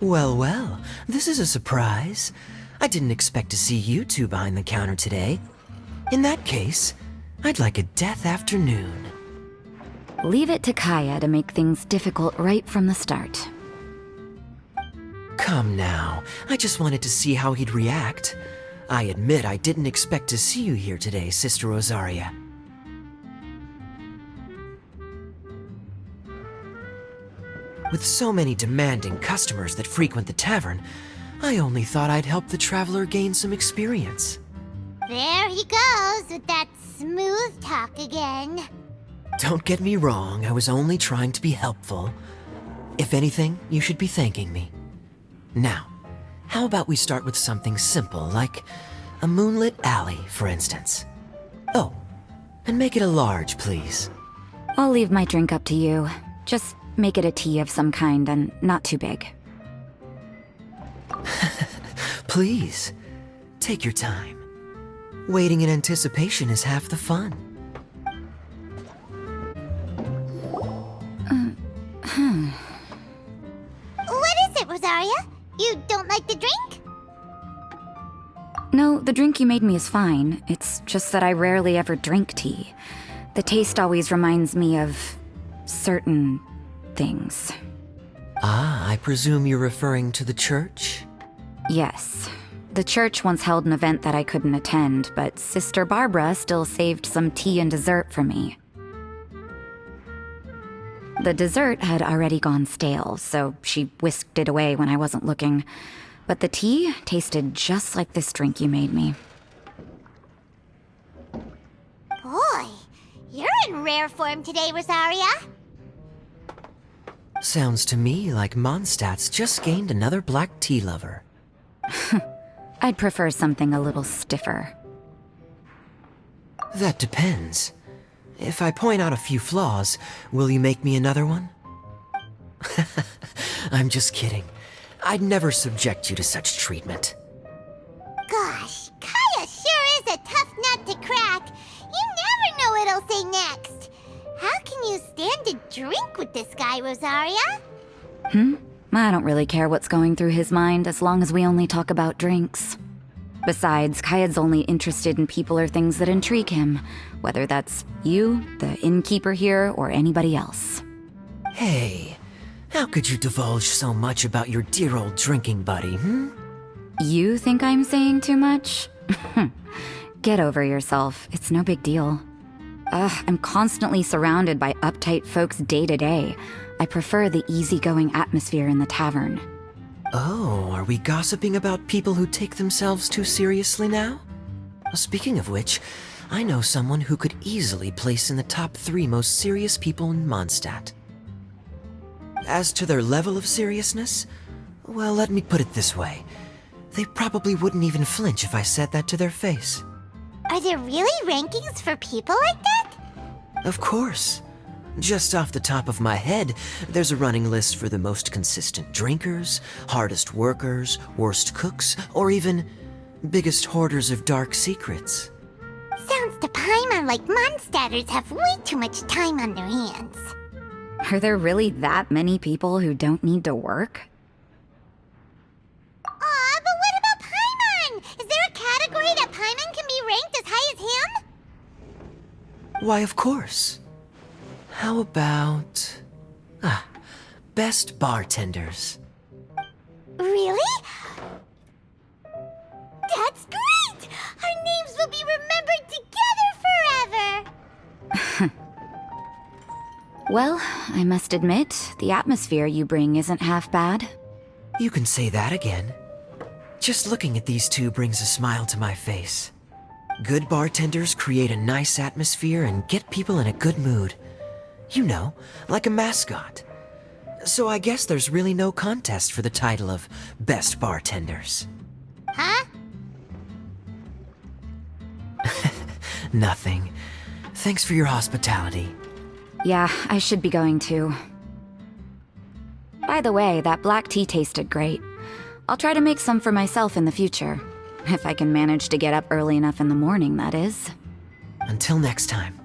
Well, well, this is a surprise. I didn't expect to see you two behind the counter today. In that case, I'd like a death afternoon. Leave it to Kaeya to make things difficult right from the start. Come now, I just wanted to see how he'd react. I admit I didn't expect to see you here today, Sister Rosaria. With so many demanding customers that frequent the tavern, I only thought I'd help the traveler gain some experience. There he goes with that smooth talk again. Don't get me wrong, I was only trying to be helpful. If anything, you should be thanking me. Now, how about we start with something simple, like a moonlit alley, for instance. Oh, and make it a large, please. I'll leave my drink up to you. Just make it a tea of some kind and not too big. Please, take your time. Waiting in anticipation is half the fun. What is it, Rosaria? You don't like the drink? No, the drink you made me is fine. It's just that I rarely ever drink tea. The taste always reminds me of certain things. Ah, I presume you're referring to the church? Yes. The church once held an event that I couldn't attend, but Sister Barbara still saved some tea and dessert for me. The dessert had already gone stale, so she whisked it away when I wasn't looking. But the tea tasted just like this drink you made me. Boy, you're in rare form today, Rosaria. Sounds to me like Mondstadt's just gained another black tea lover. I'd prefer something a little stiffer. That depends. If I point out a few flaws, will you make me another one? I'm just kidding. I'd never subject you to such treatment. Gosh, Kaeya sure is a tough nut to crack. You never know what he'll say next. How can you stand to drink with this guy, Rosaria? I don't really care what's going through his mind as long as we only talk about drinks. Besides, Kaeya's only interested in people or things that intrigue him, whether that's you, the innkeeper here, or anybody else. Hey, how could you divulge so much about your dear old drinking buddy, You think I'm saying too much? Get over yourself. It's no big deal. I'm constantly surrounded by uptight folks day to day. I prefer the easygoing atmosphere in the tavern. Oh, are we gossiping about people who take themselves too seriously now? Speaking of which, I know someone who could easily place in the top 3 most serious people in Mondstadt. As to their level of seriousness, well, let me put it this way. They probably wouldn't even flinch if I said that to their face. Are there really rankings for people like that? Of course. Just off the top of my head, there's a running list for the most consistent drinkers, hardest workers, worst cooks, or even biggest hoarders of dark secrets. Sounds to Paimon like Mondstadters have way too much time on their hands. Are there really that many people who don't need to work? Aw, but what about Paimon? Is there a category that Paimon can be ranked as high as him? Why, of course. How about... best bartenders. Really? That's great! Our names will be remembered together forever! Well, I must admit, the atmosphere you bring isn't half bad. You can say that again. Just looking at these two brings a smile to my face. Good bartenders create a nice atmosphere and get people in a good mood. You know, like a mascot. So I guess there's really no contest for the title of Best Bartenders. Huh? Nothing. Thanks for your hospitality. Yeah, I should be going too. By the way, that black tea tasted great. I'll try to make some for myself in the future. If I can manage to get up early enough in the morning, that is. Until next time.